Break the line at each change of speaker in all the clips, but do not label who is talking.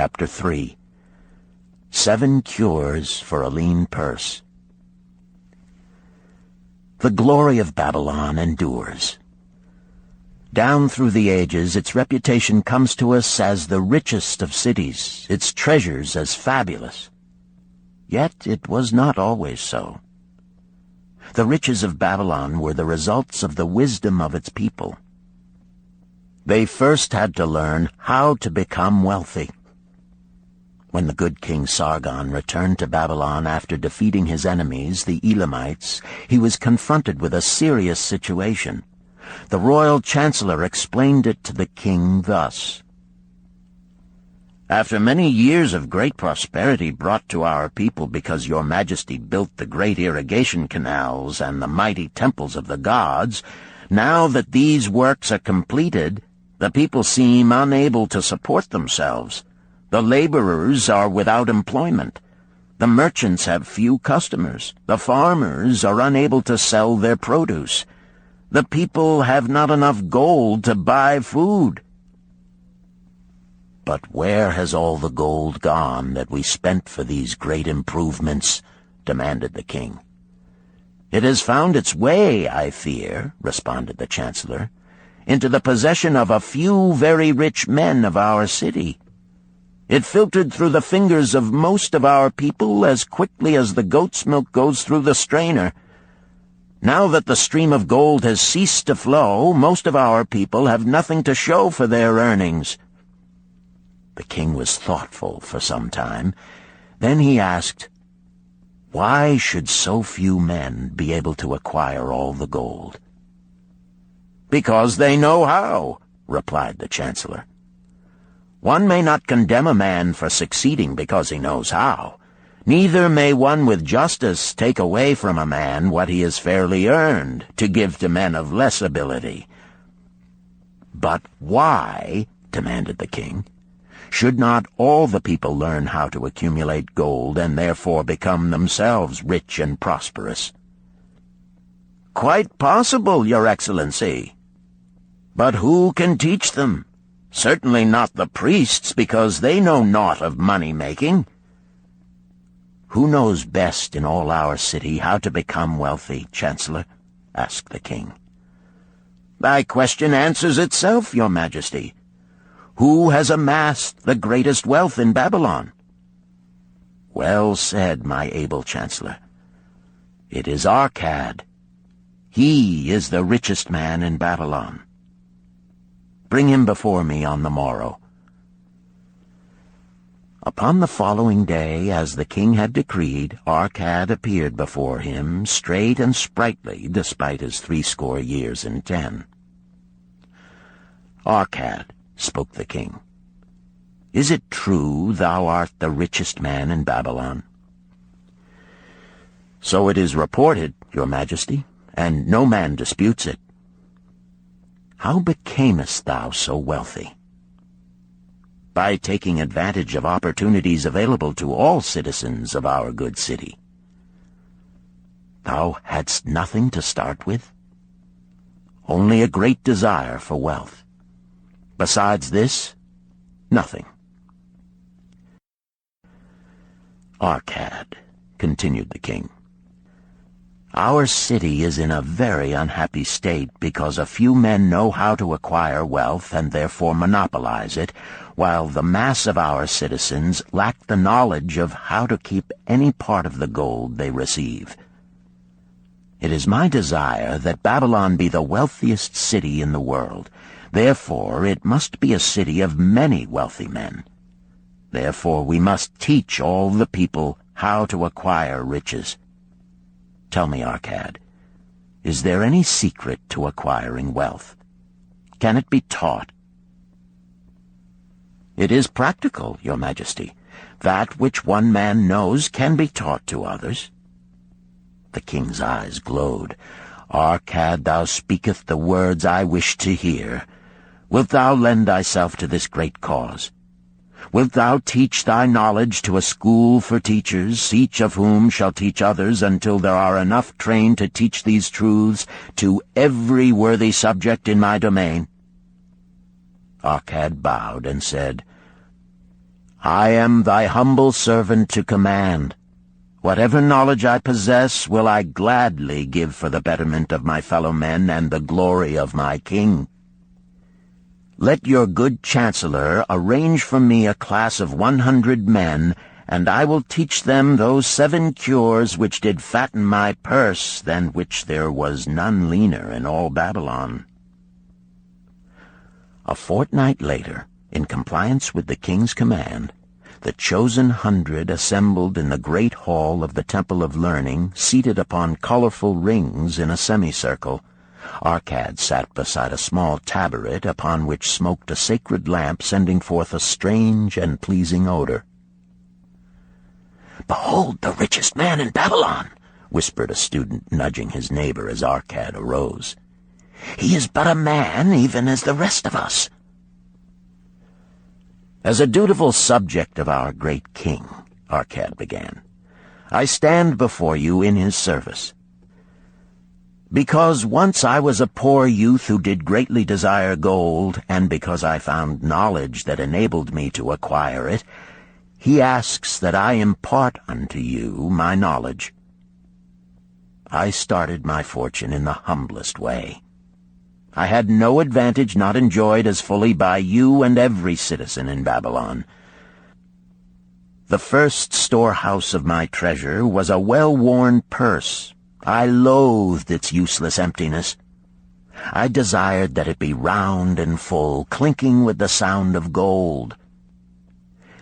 Chapter 3. 7 Cures for a Lean Purse. The glory of Babylon endures. Down through the ages, its reputation comes to us as the richest of cities, its treasures as fabulous. Yet it was not always so. The riches of Babylon were the results of the wisdom of its people. They first had to learn how to become wealthy. When the good King Sargon returned to Babylon after defeating his enemies, the Elamites, he was confronted with a serious situation. The royal chancellor explained it to the king thus: "After many years of great prosperity brought to our people because your majesty built the great irrigation canals and the mighty temples of the gods, now that these works are completed, the people seem unable to support themselves. The laborers are without employment. The merchants have few customers. The farmers are unable to sell their produce. The people have not enough gold to buy food." "But where has all the gold gone that we spent for these great improvements?" demanded the king. "It has found its way, I fear," responded the chancellor, "into the possession of a few very rich men of our city. It filtered through the fingers of most of our people as quickly as the goat's milk goes through the strainer. Now that the stream of gold has ceased to flow, most of our people have nothing to show for their earnings." The king was thoughtful for some time. Then he asked, "Why should so few men be able to acquire all the gold?" "Because they know how," replied the chancellor. "One may not condemn a man for succeeding because he knows how. Neither may one with justice take away from a man what he has fairly earned, to give to men of less ability." "But why," demanded the king, "should not all the people learn how to accumulate gold and therefore become themselves rich and prosperous?" "Quite possible, Your Excellency. But who can teach them? Certainly not the priests, because they know naught of money-making." "Who knows best in all our city how to become wealthy, Chancellor?" asked the king. "Thy question answers itself, Your Majesty. Who has amassed the greatest wealth in Babylon?" "Well said, my able Chancellor. It is Arcad. He is the richest man in Babylon. Bring him before me on the morrow." Upon the following day, as the king had decreed, Arcad appeared before him, straight and sprightly, despite his 80 years and 10. "Arcad," spoke the king, "is it true thou art the richest man in Babylon?" "So it is reported, Your Majesty, and no man disputes it." "How becamest thou so wealthy?" "By taking advantage of opportunities available to all citizens of our good city." "Thou hadst nothing to start with?" "Only a great desire for wealth. Besides this, nothing." "Arcad," continued the king, "our city is in a very unhappy state because a few men know how to acquire wealth and therefore monopolize it, while the mass of our citizens lack the knowledge of how to keep any part of the gold they receive. It is my desire that Babylon be the wealthiest city in the world. Therefore it must be a city of many wealthy men. Therefore we must teach all the people how to acquire riches. Tell me, Arcad, is there any secret to acquiring wealth? Can it be taught?" "It is practical, Your Majesty. That which one man knows can be taught to others." The king's eyes glowed. "Arcad, thou speakest the words I wish to hear. Wilt thou lend thyself to this great cause? Wilt thou teach thy knowledge to a school for teachers, each of whom shall teach others until there are enough trained to teach these truths to every worthy subject in my domain?" Arcad bowed and said, I am thy humble servant to command. Whatever knowledge I possess will I gladly give for the betterment of my fellow men and the glory of my king. Let your good chancellor arrange for me a class of 100 men, and I will teach them those 7 cures which did fatten my purse, than which there was none leaner in all Babylon. A fortnight later, in compliance with the king's command, the chosen 100 assembled in the great hall of the Temple of Learning, seated upon colorful rings in a semicircle. Arcad sat beside a small taboret upon which smoked a sacred lamp, sending forth a strange and pleasing odor. "Behold the richest man in Babylon," whispered a student, nudging his neighbor as Arcad arose. "He is but a man, even as the rest of us." "As a dutiful subject of our great king," Arcad began, "I stand before you in his service. Because once I was a poor youth who did greatly desire gold, and because I found knowledge that enabled me to acquire it, he asks that I impart unto you my knowledge. I started my fortune in the humblest way. I had no advantage not enjoyed as fully by you and every citizen in Babylon. The first storehouse of my treasure was a well-worn purse. I loathed its useless emptiness. I desired that it be round and full, clinking with the sound of gold.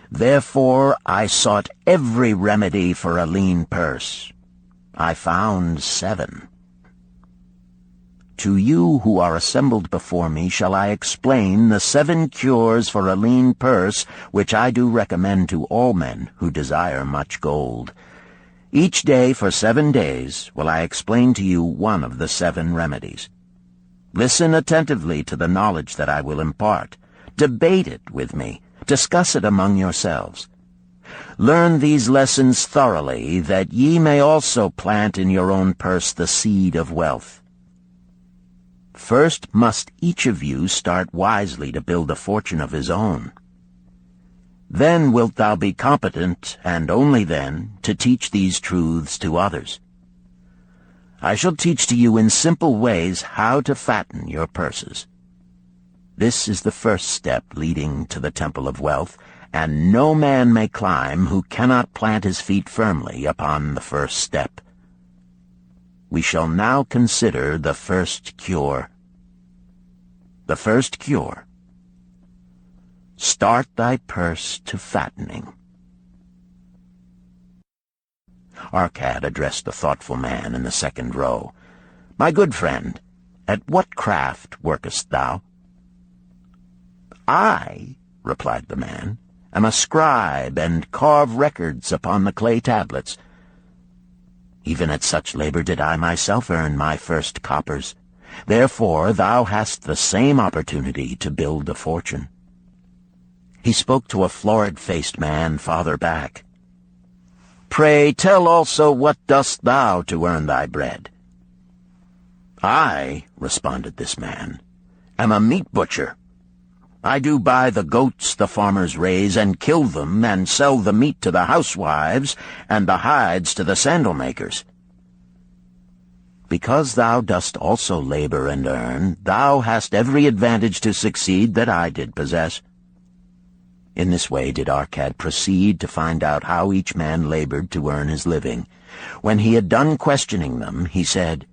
Therefore I sought every remedy for a lean purse. I found 7. To you who are assembled before me shall I explain the 7 cures for a lean purse, which I do recommend to all men who desire much gold. Each day for 7 days will I explain to you one of the 7 remedies. Listen attentively to the knowledge that I will impart. Debate it with me. Discuss it among yourselves. Learn these lessons thoroughly, that ye may also plant in your own purse the seed of wealth. First must each of you start wisely to build a fortune of his own. Then wilt thou be competent, and only then, to teach these truths to others. I shall teach to you in simple ways how to fatten your purses. This is the first step leading to the Temple of Wealth, and no man may climb who cannot plant his feet firmly upon the first step. We shall now consider the first cure. The first cure. Start thy purse to fattening. Arcad addressed the thoughtful man in the second row. "My good friend, at what craft workest thou?" "I," replied the man, "am a scribe, and carve records upon the clay tablets. Even at such labor did I myself earn my first coppers. Therefore thou hast the same opportunity to build a fortune." He spoke to a florid-faced man farther back. "Pray tell also, what dost thou to earn thy bread?" "I," responded this man, "am a meat butcher. I do buy the goats the farmers raise, and kill them, and sell the meat to the housewives, and the hides to the sandal-makers. Because thou dost also labor and earn, thou hast every advantage to succeed that I did possess." In this way did Arcad proceed to find out how each man labored to earn his living. When he had done questioning them, he said,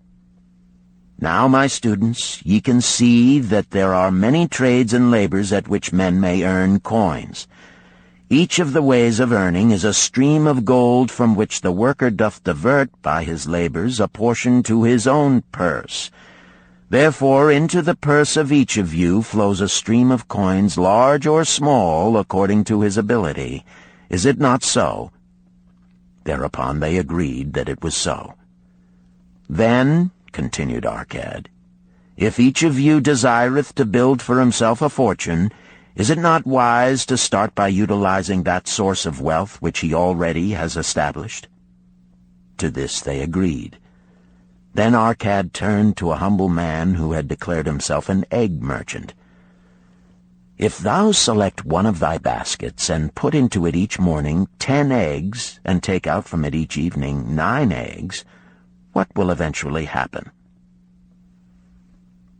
"Now, my students, ye can see that there are many trades and labors at which men may earn coins. Each of the ways of earning is a stream of gold from which the worker doth divert by his labors a portion to his own purse. Therefore into the purse of each of you flows a stream of coins, large or small, according to his ability. Is it not so?" Thereupon they agreed that it was so. "Then," continued Arcad, "if each of you desireth to build for himself a fortune, is it not wise to start by utilizing that source of wealth which he already has established?" To this they agreed. Then Arcad turned to a humble man who had declared himself an egg merchant. If thou select one of thy baskets, and put into it each morning 10 eggs, and take out from it each evening 9 eggs, what will eventually happen?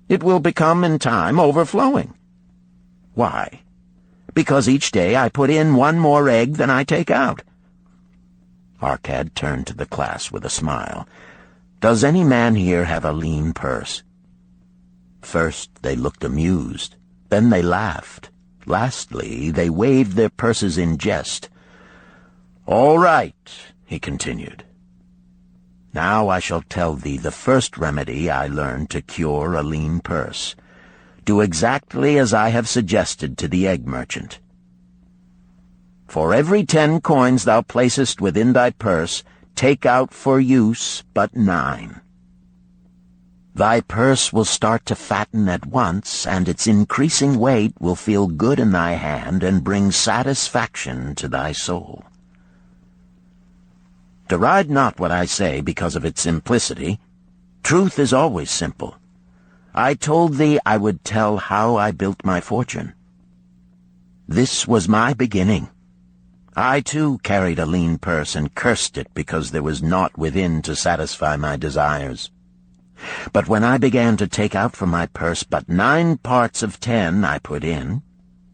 It will become in time overflowing. Why? Because each day I put in 1 more egg than I take out. Arcad turned to the class with a smile. Does any man here have a lean purse? First they looked amused, then they laughed. Lastly, they waved their purses in jest. All right, he continued. Now I shall tell thee the first remedy I learned to cure a lean purse. Do exactly as I have suggested to the egg merchant. For every 10 coins thou placest within thy purse, take out for use but 9. Thy purse will start to fatten at once, and its increasing weight will feel good in thy hand and bring satisfaction to thy soul. Deride not what I say because of its simplicity. Truth is always simple. I told thee I would tell how I built my fortune. This was my beginning. I, too, carried a lean purse and cursed it because there was naught within to satisfy my desires. But when I began to take out from my purse but 9 parts of 10 I put in,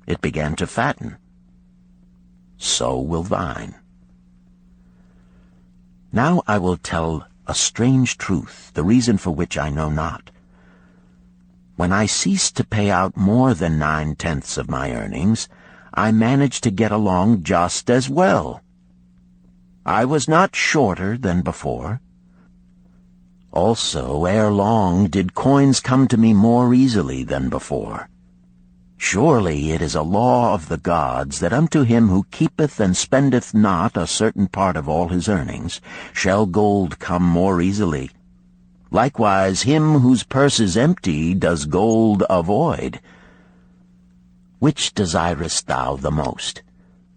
it began to fatten. So will thine. Now I will tell a strange truth, the reason for which I know not. When I ceased to pay out more than 9/10 of my earnings, I managed to get along just as well. I was not shorter than before. Also, ere long, did coins come to me more easily than before. Surely it is a law of the gods that unto him who keepeth and spendeth not a certain part of all his earnings shall gold come more easily. Likewise him whose purse is empty does gold avoid. Which desirest thou the most?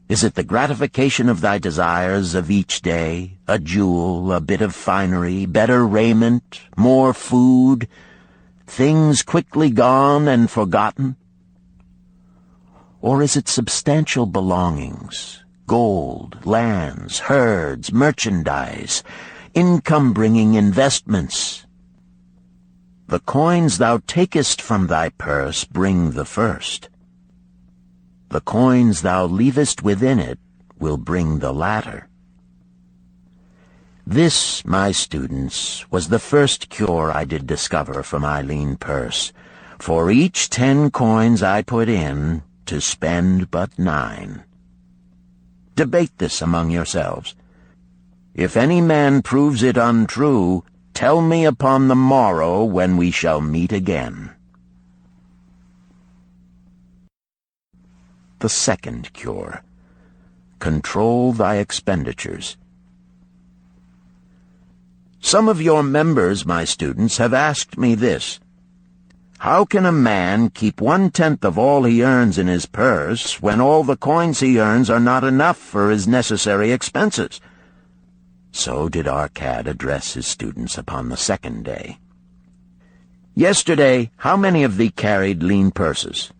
Is it the gratification of thy desires of each day, a jewel, a bit of finery, better raiment, more food, things quickly gone and forgotten? Or is it substantial belongings, gold, lands, herds, merchandise, income-bringing investments? The coins thou takest from thy purse bring the first. The coins thou leavest within it will bring the latter. This, my students, was the first cure I did discover for my lean purse. For each 10 coins I put in, to spend but 9. Debate this among yourselves. If any man proves it untrue, tell me upon the morrow when we shall meet again. The second cure. Control thy expenditures. Some of your members, my students, have asked me this. How can a man keep 1/10 of all he earns in his purse when all the coins he earns are not enough for his necessary expenses? So did Arcad address his students upon the second day. Yesterday, how many of thee carried lean purses?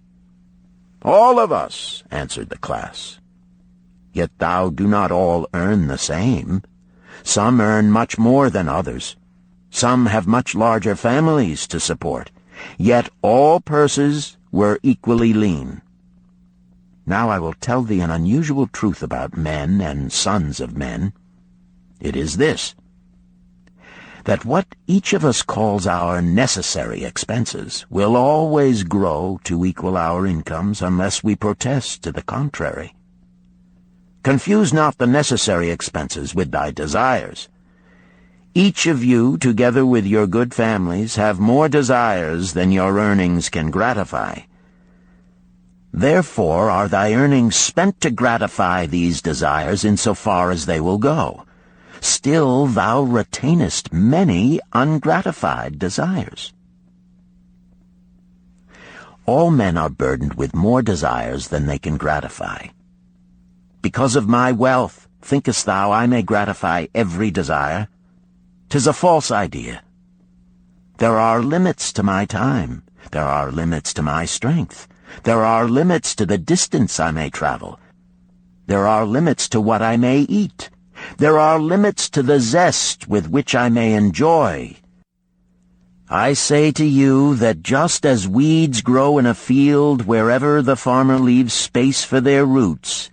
All of us, answered the class. Yet thou do not all earn the same. Some earn much more than others. Some have much larger families to support. Yet all purses were equally lean. Now I will tell thee an unusual truth about men and sons of men. It is this, that what each of us calls our necessary expenses will always grow to equal our incomes unless we protest to the contrary. Confuse not the necessary expenses with thy desires. Each of you, together with your good families, have more desires than your earnings can gratify. Therefore are thy earnings spent to gratify these desires in so far as they will go. Still thou retainest many ungratified desires. All men are burdened with more desires than they can gratify. Because of my wealth, thinkest thou I may gratify every desire? 'Tis a false idea. There are limits to my time. There are limits to my strength. There are limits to the distance I may travel. There are limits to what I may eat. There are limits to the zest with which I may enjoy. I say to you that just as weeds grow in a field wherever the farmer leaves space for their roots,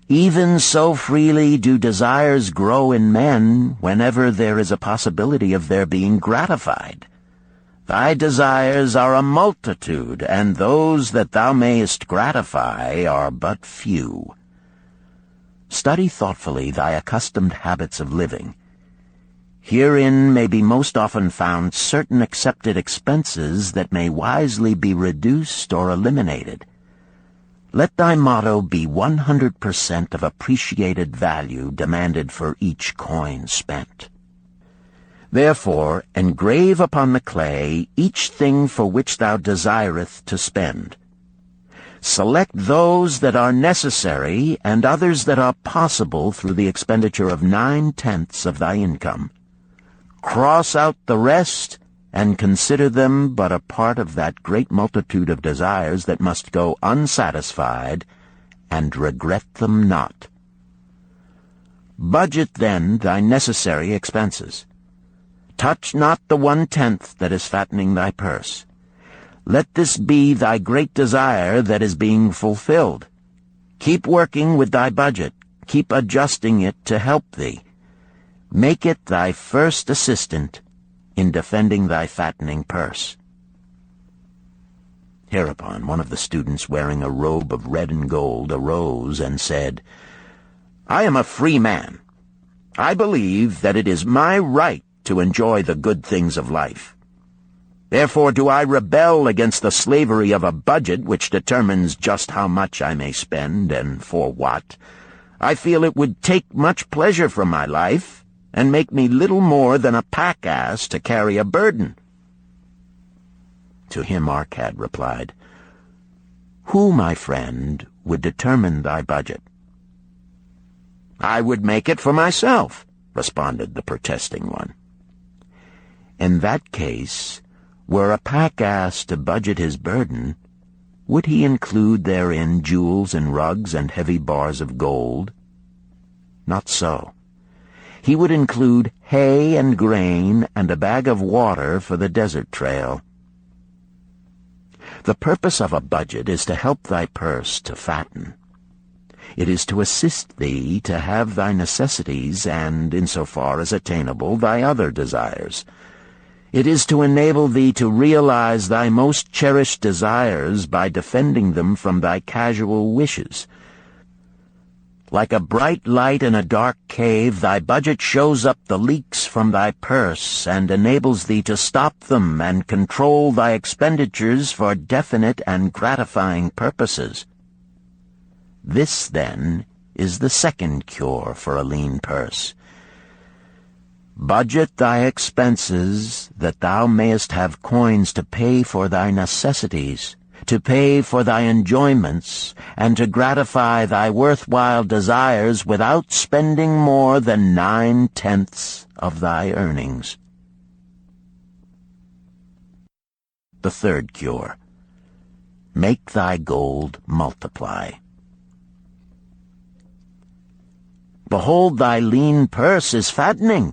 even so freely do desires grow in men whenever there is a possibility of their being gratified. Thy desires are a multitude, and those that thou mayest gratify are but few. Study thoughtfully thy accustomed habits of living. Herein may be most often found certain accepted expenses that may wisely be reduced or eliminated. Let thy motto be 100% of appreciated value demanded for each coin spent. Therefore, engrave upon the clay each thing for which thou desireth to spend. Select those that are necessary and others that are possible through the expenditure of 9/10 of thy income. Cross out the rest, and consider them but a part of that great multitude of desires that must go unsatisfied, and regret them not. Budget then thy necessary expenses. Touch not the 1/10 that is fattening thy purse. Let this be thy great desire that is being fulfilled. Keep working with thy budget. Keep adjusting it to help thee. Make it thy first assistant in defending thy fattening purse. Hereupon one of the students, wearing a robe of red and gold, arose and said, I am a free man. I believe that it is my right to enjoy the good things of life. Therefore do I rebel against the slavery of a budget which determines just how much I may spend and for what. I feel it would take much pleasure from my life and make me little more than a pack-ass to carry a burden. To him Arcad replied, Who, my friend, would determine thy budget? I would make it for myself, responded the protesting one. In that case, were a pack-ass to budget his burden, would he include therein jewels and rugs and heavy bars of gold? Not so. He would include hay and grain and a bag of water for the desert trail. The purpose of a budget is to help thy purse to fatten. It is to assist thee to have thy necessities and, insofar as attainable, thy other desires. It is to enable thee to realize thy most cherished desires by defending them from thy casual wishes. Like a bright light in a dark cave, thy budget shows up the leaks from thy purse and enables thee to stop them and control thy expenditures for definite and gratifying purposes. This, then, is the second cure for a lean purse. Budget thy expenses, that thou mayest have coins to pay for thy necessities, to pay for thy enjoyments, and to gratify thy worthwhile desires without spending more than 9/10 of thy earnings. The third cure. Make thy gold multiply. Behold, thy lean purse is fattening.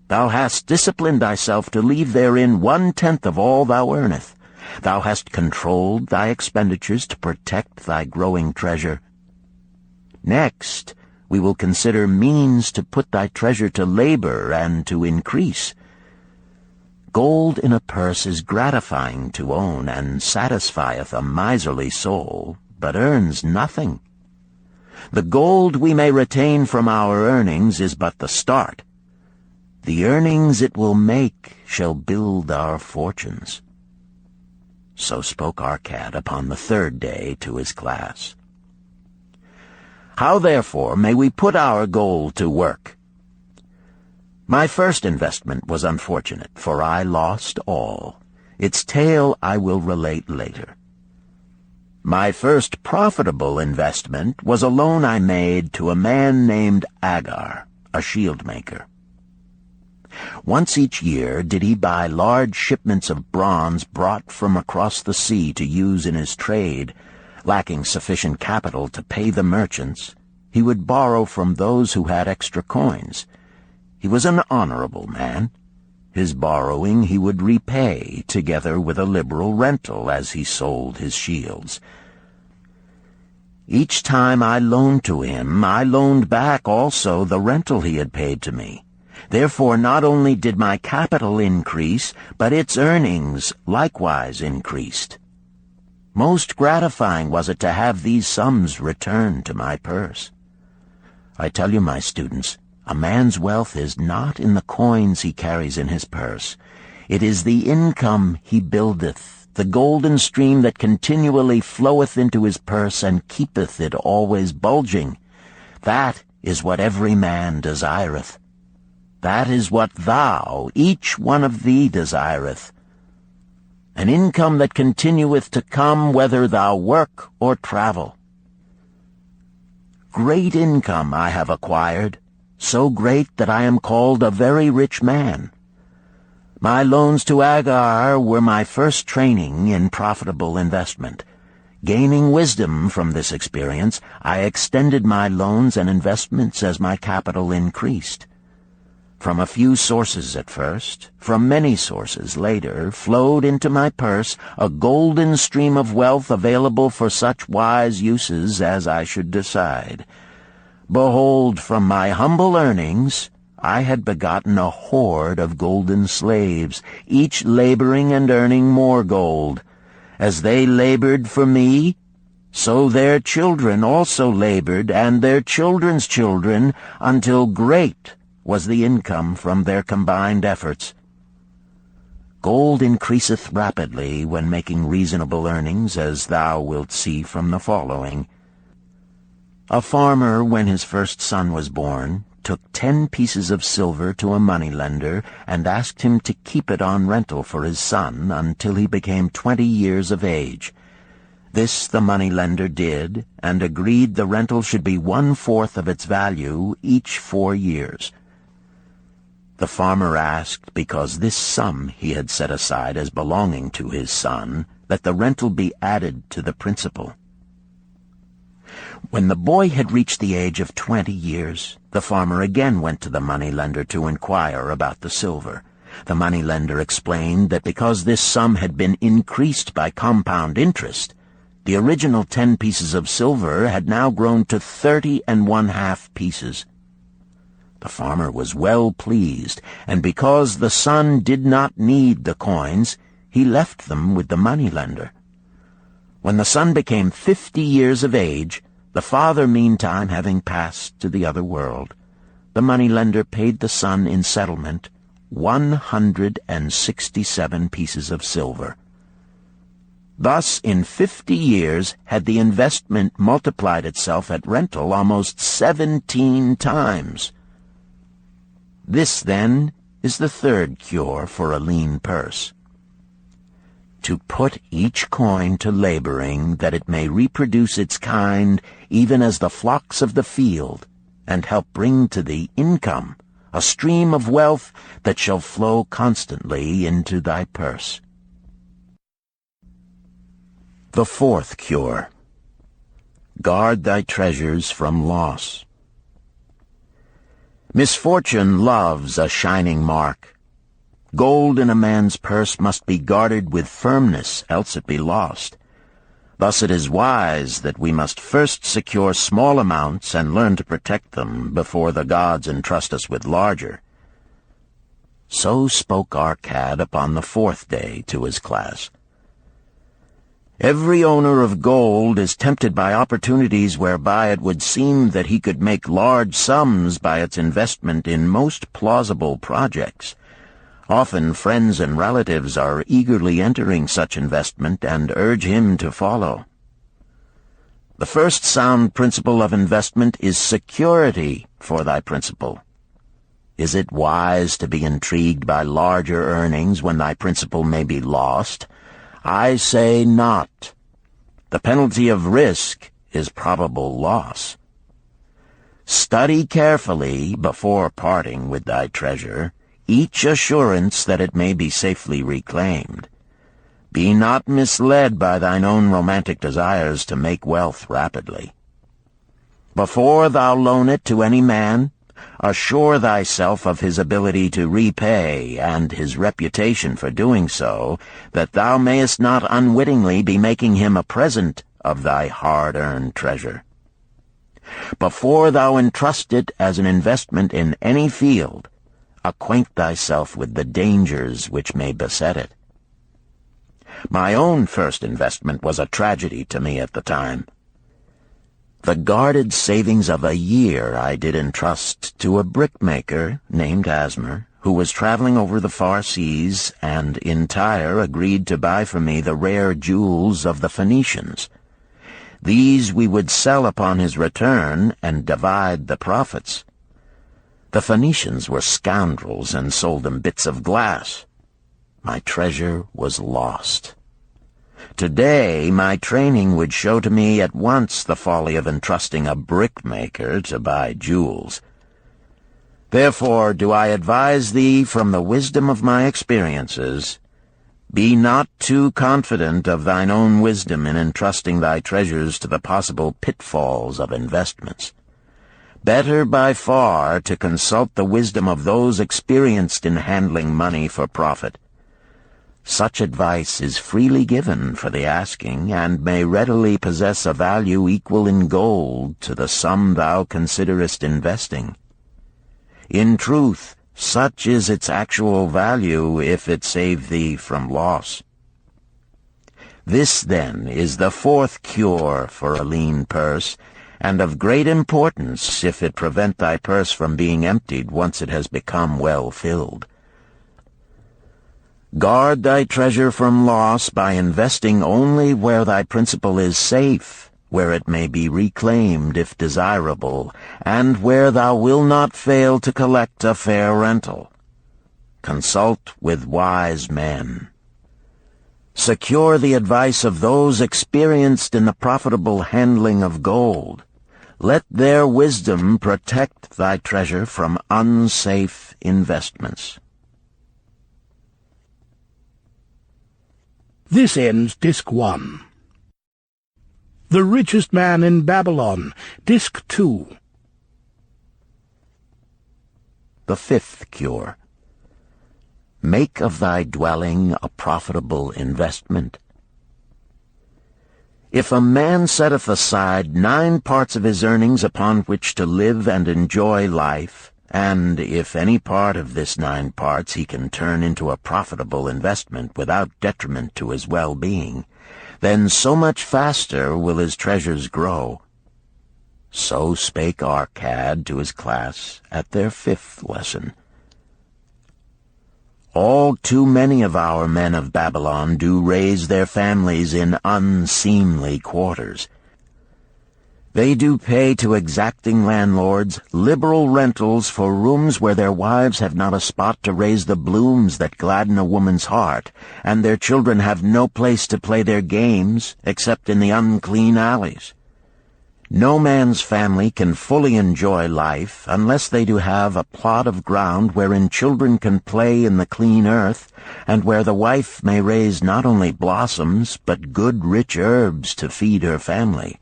Thou hast disciplined thyself to leave therein 1/10 of all thou earnest. Thou hast controlled thy expenditures to protect thy growing treasure. Next, we will consider means to put thy treasure to labor and to increase. Gold in a purse is gratifying to own and satisfieth a miserly soul, but earns nothing. The gold we may retain from our earnings is but the start. The earnings it will make shall build our fortunes. So spoke Arcad upon the third day to his class. How, therefore, may we put our gold to work? My first investment was unfortunate, for I lost all. Its tale I will relate later. My first profitable investment was a loan I made to a man named Agar, a shield maker. Once each year did he buy large shipments of bronze brought from across the sea to use in his trade. Lacking sufficient capital to pay the merchants, he would borrow from those who had extra coins. He was an honorable man. His borrowing he would repay, together with a liberal rental as he sold his shields. Each time I loaned to him, I loaned back also the rental he had paid to me. Therefore not only did my capital increase, but its earnings likewise increased. Most gratifying was it to have these sums returned to my purse. I tell you, my students, a man's wealth is not in the coins he carries in his purse. It is the income he buildeth, the golden stream that continually floweth into his purse and keepeth it always bulging. That is what every man desireth. That is what thou, each one of thee, desireth. An income that continueth to come whether thou work or travel. Great income I have acquired, so great that I am called a very rich man. My loans to Agar were my first training in profitable investment. Gaining wisdom from this experience, I extended my loans and investments as my capital increased. From a few sources at first, from many sources later, flowed into my purse a golden stream of wealth available for such wise uses as I should decide. Behold, from my humble earnings, I had begotten a horde of golden slaves, each laboring and earning more gold. As they labored for me, so their children also labored, and their children's children, until great was the income from their combined efforts. Gold increaseth rapidly when making reasonable earnings, as thou wilt see from the following. A farmer, when his first son was born, took 10 pieces of silver to a moneylender and asked him to keep it on rental for his son until he became 20 years of age. This the moneylender did, and agreed the rental should be 1/4 of its value each 4 years. The farmer asked, because this sum he had set aside as belonging to his son, that the rental be added to the principal. When the boy had reached the age of 20 years, the farmer again went to the moneylender to inquire about the silver. The moneylender explained that because this sum had been increased by compound interest, the original 10 pieces of silver had now grown to 30½ pieces. The farmer was well pleased, and because the son did not need the coins, he left them with the moneylender. When the son became 50 years of age, the father meantime having passed to the other world, the moneylender paid the son in settlement 167 pieces of silver. Thus, in 50 years, had the investment multiplied itself at rental almost 17 times. This, then, is the third cure for a lean purse. To put each coin to laboring, that it may reproduce its kind, even as the flocks of the field, and help bring to thee income, a stream of wealth that shall flow constantly into thy purse. The fourth cure. Guard thy treasures from loss. Misfortune loves a shining mark. Gold in a man's purse must be guarded with firmness, else it be lost. Thus it is wise that we must first secure small amounts and learn to protect them before the gods entrust us with larger. So spoke Arcad upon the 4th day to his class. Every owner of gold is tempted by opportunities whereby it would seem that he could make large sums by its investment in most plausible projects. Often friends and relatives are eagerly entering such investment and urge him to follow. The first sound principle of investment is security for thy principal. Is it wise to be intrigued by larger earnings when thy principal may be lost? I say not. The penalty of risk is probable loss. Study carefully before parting with thy treasure. each assurance that it may be safely reclaimed. Be not misled by thine own romantic desires to make wealth rapidly. Before thou loan it to any man, assure thyself of his ability to repay and his reputation for doing so, that thou mayest not unwittingly be making him a present of thy hard-earned treasure. Before thou entrust it as an investment in any field, acquaint thyself with the dangers which may beset it. My own first investment was a tragedy to me at the time. The guarded savings of a year I did entrust to a brickmaker named Asmer, who was traveling over the far seas, and in Tyre agreed to buy for me the rare jewels of the Phoenicians. These we would sell upon his return and divide the profits. The Phoenicians were scoundrels and sold him bits of glass. My treasure was lost. Today, my training would show to me at once the folly of entrusting a brickmaker to buy jewels. Therefore do I advise thee from the wisdom of my experiences, be not too confident of thine own wisdom in entrusting thy treasures to the possible pitfalls of investments. Better by far to consult the wisdom of those experienced in handling money for profit. Such advice is freely given for the asking, and may readily possess a value equal in gold to the sum thou considerest investing. In truth, such is its actual value if it save thee from loss. This, then, is the fourth cure for a lean purse, and of great importance if it prevent thy purse from being emptied once it has become well filled. Guard thy treasure from loss by investing only where thy principal is safe, where it may be reclaimed if desirable, and where thou wilt not fail to collect a fair rental. Consult with wise men. Secure the advice of those experienced in the profitable handling of gold. Let their wisdom protect thy treasure from unsafe investments.
This ends Disc 1. The Richest Man in Babylon, Disc 2.
The fifth cure. Make of thy dwelling a profitable investment. If a man setteth aside 9 parts of his earnings upon which to live and enjoy life, and if any part of this 9 parts he can turn into a profitable investment without detriment to his well-being, then so much faster will his treasures grow. So spake Arcad to his class at their 5th lesson. All too many of our men of Babylon do raise their families in unseemly quarters. They do pay to exacting landlords liberal rentals for rooms where their wives have not a spot to raise the blooms that gladden a woman's heart, and their children have no place to play their games except in the unclean alleys. No man's family can fully enjoy life unless they do have a plot of ground wherein children can play in the clean earth, and where the wife may raise not only blossoms but good rich herbs to feed her family.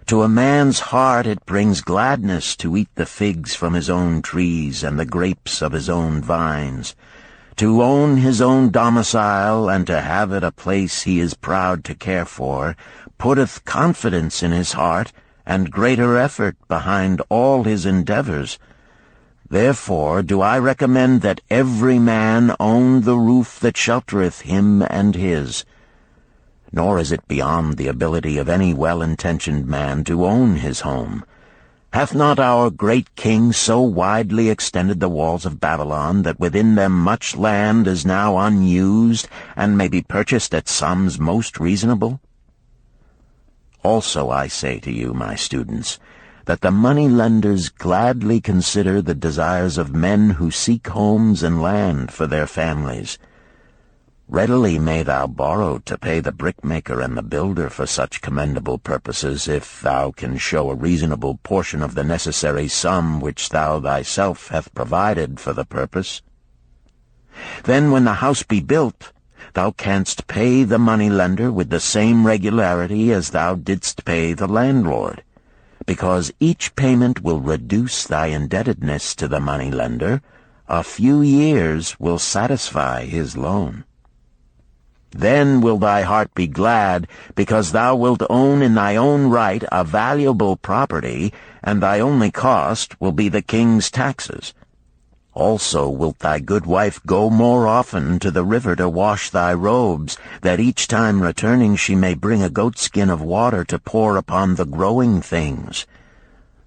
To a man's heart it brings gladness to eat the figs from his own trees and the grapes of his own vines, to own his own domicile and to have it a place he is proud to care for, putteth confidence in his heart and greater effort behind all his endeavors. Therefore do I recommend that every man own the roof that sheltereth him and his. Nor is it beyond the ability of any well-intentioned man to own his home. Hath not our great king so widely extended the walls of Babylon that within them much land is now unused, and may be purchased at sums most reasonable? Also I say to you, my students, that the money-lenders gladly consider the desires of men who seek homes and land for their families. Readily may thou borrow to pay the brickmaker and the builder for such commendable purposes, if thou can show a reasonable portion of the necessary sum which thou thyself hast provided for the purpose. Then when the house be built, thou canst pay the money-lender with the same regularity as thou didst pay the landlord, because each payment will reduce thy indebtedness to the money-lender. A few years will satisfy his loan. Then will thy heart be glad, because thou wilt own in thy own right a valuable property, and thy only cost will be the king's taxes. Also wilt thy good wife go more often to the river to wash thy robes, that each time returning she may bring a goatskin of water to pour upon the growing things.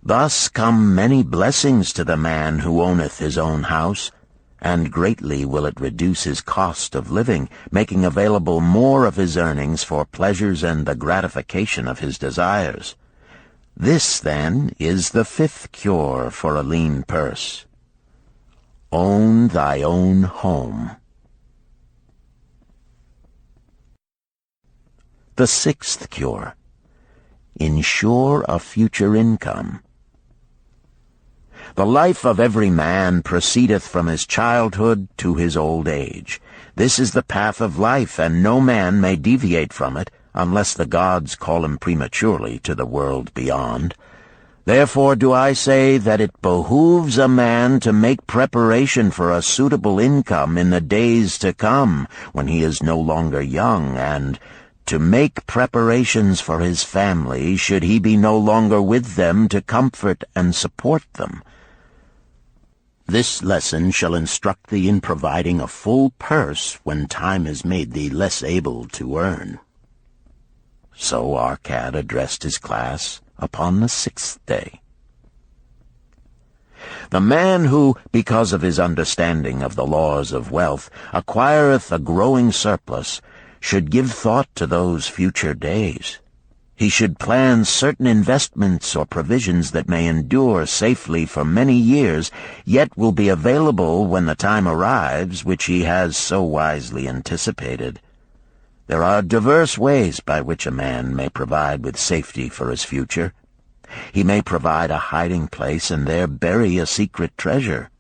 Thus come many blessings to the man who owneth his own house, and greatly will it reduce his cost of living, making available more of his earnings for pleasures and the gratification of his desires. This, then, is the fifth cure for a lean purse. Own thy own home. The sixth cure. Ensure a future income. The life of every man proceedeth from his childhood to his old age. This is the path of life, and no man may deviate from it, unless the gods call him prematurely to the world beyond. Therefore do I say that it behooves a man to make preparation for a suitable income in the days to come, when he is no longer young, and to make preparations for his family, should he be no longer with them to comfort and support them. This lesson shall instruct thee in providing a full purse when time has made thee less able to earn. So Arcad addressed his class upon the sixth day. The man who, because of his understanding of the laws of wealth, acquireth a growing surplus, should give thought to those future days. He should plan certain investments or provisions that may endure safely for many years, yet will be available when the time arrives which he has so wisely anticipated. There are diverse ways by which a man may provide with safety for his future. He may provide a hiding place and there bury a secret treasure.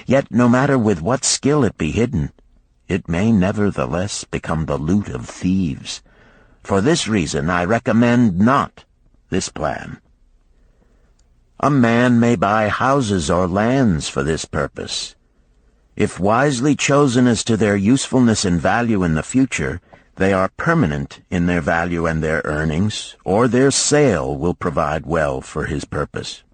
Yet no matter with what skill it be hidden, it may nevertheless become the loot of thieves. For this reason I recommend not this plan. A man may buy houses or lands for this purpose. If wisely chosen as to their usefulness and value in the future, they are permanent in their value and their earnings, or their sale will provide well for his purpose.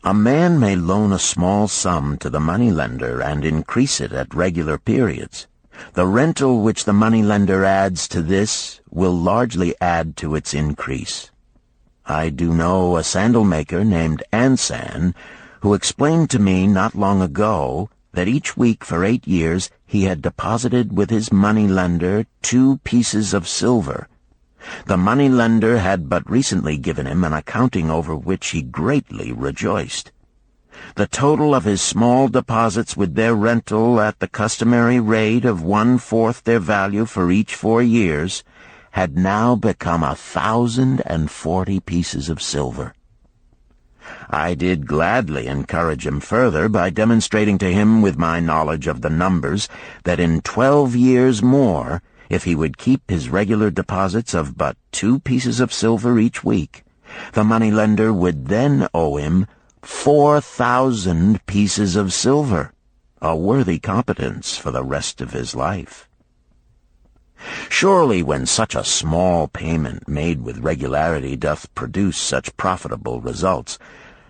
A man may loan a small sum to the moneylender and increase it at regular periods. The rental which the moneylender adds to this will largely add to its increase. I do know a sandal-maker named Ansan, who explained to me not long ago that each week for 8 years he had deposited with his moneylender 2 pieces of silver. The moneylender had but recently given him an accounting over which he greatly rejoiced. The total of his small deposits with their rental at the customary rate of 1/4 their value for each 4 years had now become 1,040 pieces of silver. I did gladly encourage him further by demonstrating to him with my knowledge of the numbers that in 12 years more, if he would keep his regular deposits of but 2 pieces of silver each week, the moneylender would then owe him 4,000 pieces of silver, a worthy competence for the rest of his life. Surely when such a small payment made with regularity doth produce such profitable results,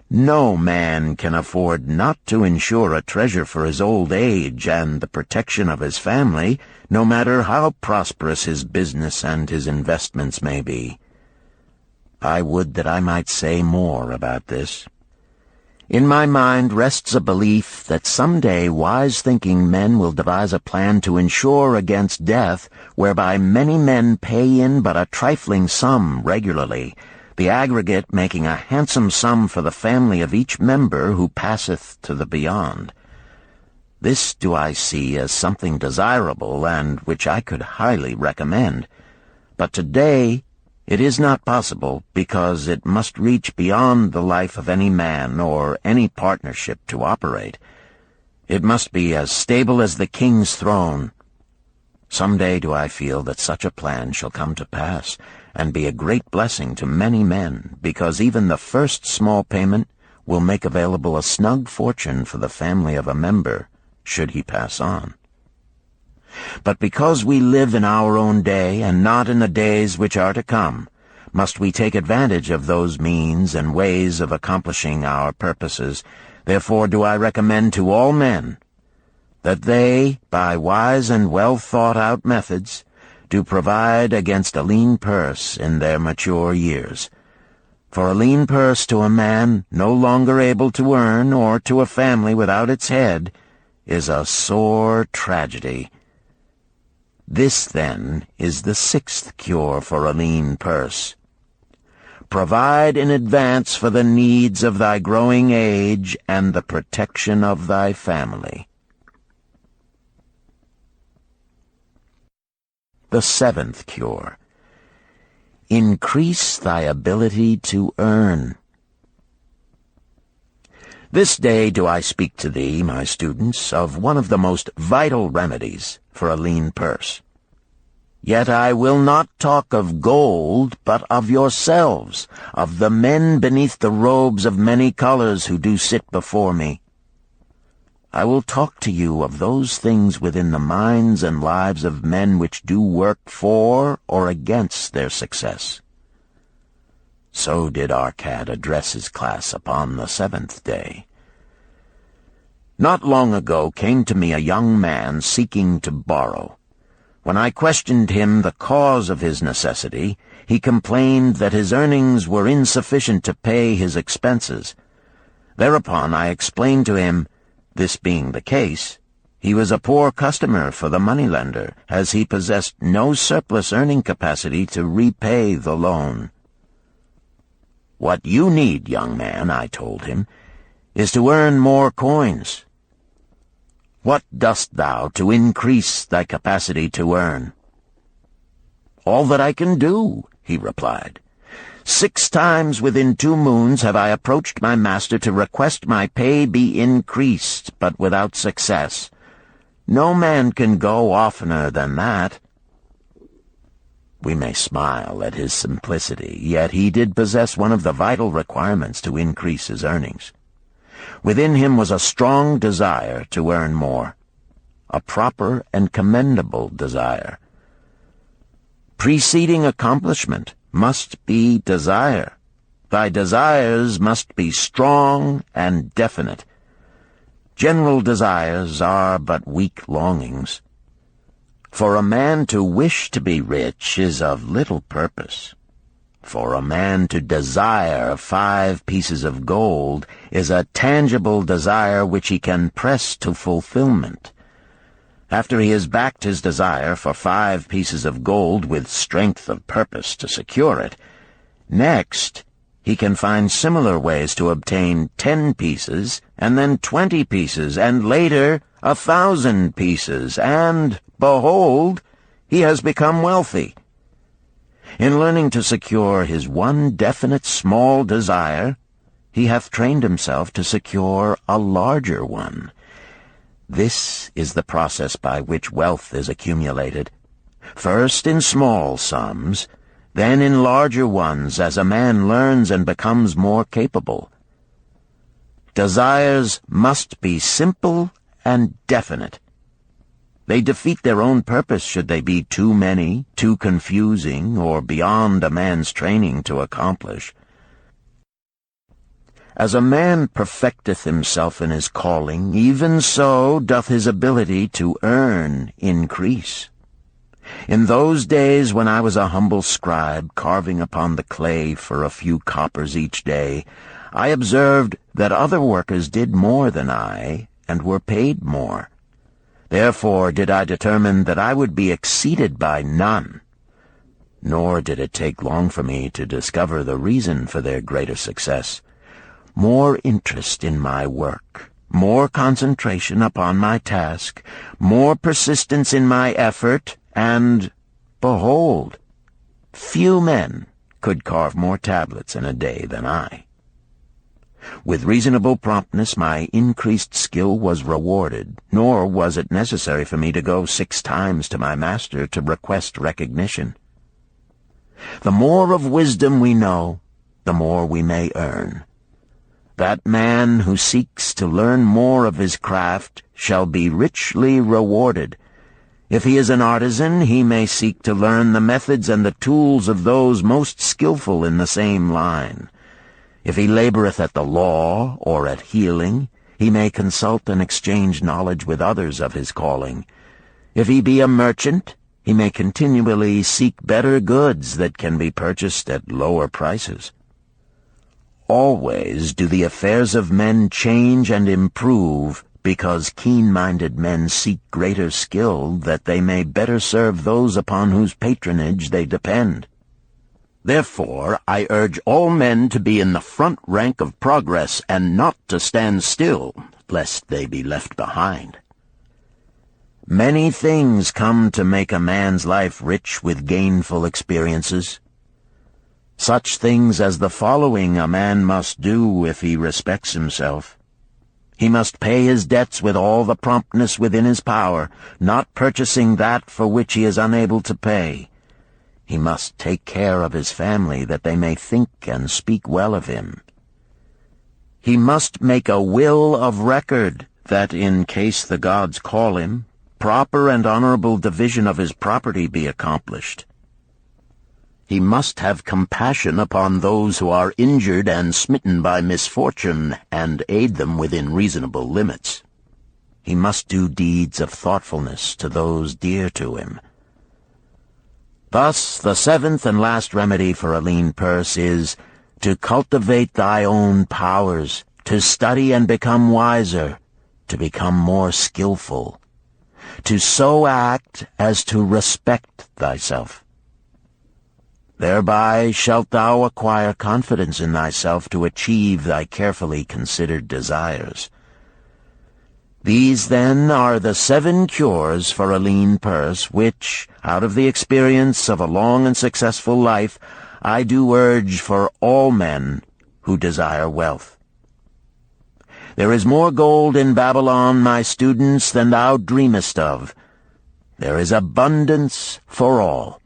no man can afford not to ensure a treasure for his old age and the protection of his family, no matter how prosperous his business and his investments may be. I would that I might say more about this. In my mind rests a belief that some day wise-thinking men will devise a plan to insure against death, whereby many men pay in but a trifling sum regularly, the aggregate making a handsome sum for the family of each member who passeth to the beyond. This do I see as something desirable and which I could highly recommend. But today it is not possible, because it must reach beyond the life of any man or any partnership to operate. It must be as stable as the king's throne. Some day do I feel that such a plan shall come to pass, and be a great blessing to many men, because even the first small payment will make available a snug fortune for the family of a member, should he pass on. But because we live in our own day, and not in the days which are to come, must we take advantage of those means and ways of accomplishing our purposes. Therefore do I recommend to all men that they, by wise and well-thought-out methods, do provide against a lean purse in their mature years. For a lean purse to a man no longer able to earn, or to a family without its head, is a sore tragedy. This, then, is the sixth cure for a lean purse. Provide in advance for the needs of thy growing age and the protection of thy family. The seventh cure. Increase thy ability to earn. This day do I speak to thee, my students, of one of the most vital remedies for a lean purse. Yet I will not talk of gold, but of yourselves, of the men beneath the robes of many colors who do sit before me. I will talk to you of those things within the minds and lives of men which do work for or against their success. So did Arcad address his class upon the seventh day. Not long ago came to me a young man seeking to borrow. When I questioned him the cause of his necessity, he complained that his earnings were insufficient to pay his expenses. Thereupon I explained to him, this being the case, he was a poor customer for the moneylender, as he possessed no surplus earning capacity to repay the loan. What you need, young man, I told him, is to earn more coins. What dost thou to increase thy capacity to earn? All that I can do, he replied. 6 times within 2 moons have I approached my master to request my pay be increased, but without success. No man can go oftener than that. We may smile at his simplicity, yet he did possess one of the vital requirements to increase his earnings. Within him was a strong desire to earn more, a proper and commendable desire. Preceding accomplishment must be desire. Thy desires must be strong and definite. General desires are but weak longings. For a man to wish to be rich is of little purpose. For a man to desire 5 pieces of gold is a tangible desire which he can press to fulfillment. After he has backed his desire for 5 pieces of gold with strength of purpose to secure it, next he can find similar ways to obtain 10 pieces, and then 20 pieces, and later 1,000 pieces, and, behold, he has become wealthy. In learning to secure his one definite small desire, he hath trained himself to secure a larger one. This is the process by which wealth is accumulated, first in small sums, then in larger ones as a man learns and becomes more capable. Desires must be simple and definite. They defeat their own purpose should they be too many, too confusing, or beyond a man's training to accomplish. As a man perfecteth himself in his calling, even so doth his ability to earn increase. In those days when I was a humble scribe, carving upon the clay for a few coppers each day, I observed that other workers did more than I, and were paid more. Therefore did I determine that I would be exceeded by none. Nor did it take long for me to discover the reason for their greater success. More interest in my work, more concentration upon my task, more persistence in my effort, and, behold, few men could carve more tablets in a day than I. With reasonable promptness my increased skill was rewarded, nor was it necessary for me to go 6 times to my master to request recognition. The more of wisdom we know, the more we may earn. That man who seeks to learn more of his craft shall be richly rewarded. If he is an artisan, he may seek to learn the methods and the tools of those most skillful in the same line. If he laboreth at the law or at healing, he may consult and exchange knowledge with others of his calling. If he be a merchant, he may continually seek better goods that can be purchased at lower prices. Always do the affairs of men change and improve, because keen-minded men seek greater skill that they may better serve those upon whose patronage they depend. Therefore, I urge all men to be in the front rank of progress and not to stand still, lest they be left behind. Many things come to make a man's life rich with gainful experiences. Such things as the following a man must do if he respects himself. He must pay his debts with all the promptness within his power, not purchasing that for which he is unable to pay. He must take care of his family, that they may think and speak well of him. He must make a will of record, that in case the gods call him, proper and honorable division of his property be accomplished. He must have compassion upon those who are injured and smitten by misfortune, and aid them within reasonable limits. He must do deeds of thoughtfulness to those dear to him. Thus, the 7th and last remedy for a lean purse is to cultivate thy own powers, to study and become wiser, to become more skillful, to so act as to respect thyself. Thereby shalt thou acquire confidence in thyself to achieve thy carefully considered desires. These, then, are the 7 cures for a lean purse, which, out of the experience of a long and successful life, I do urge for all men who desire wealth. There is more gold in Babylon, my students, than thou dreamest of. There is abundance for all.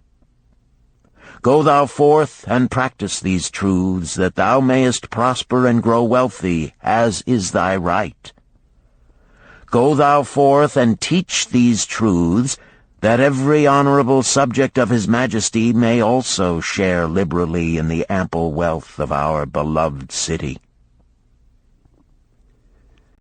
Go thou forth and practice these truths, that thou mayest prosper and grow wealthy, as is thy right. Go thou forth and teach these truths, that every honorable subject of his majesty may also share liberally in the ample wealth of our beloved city.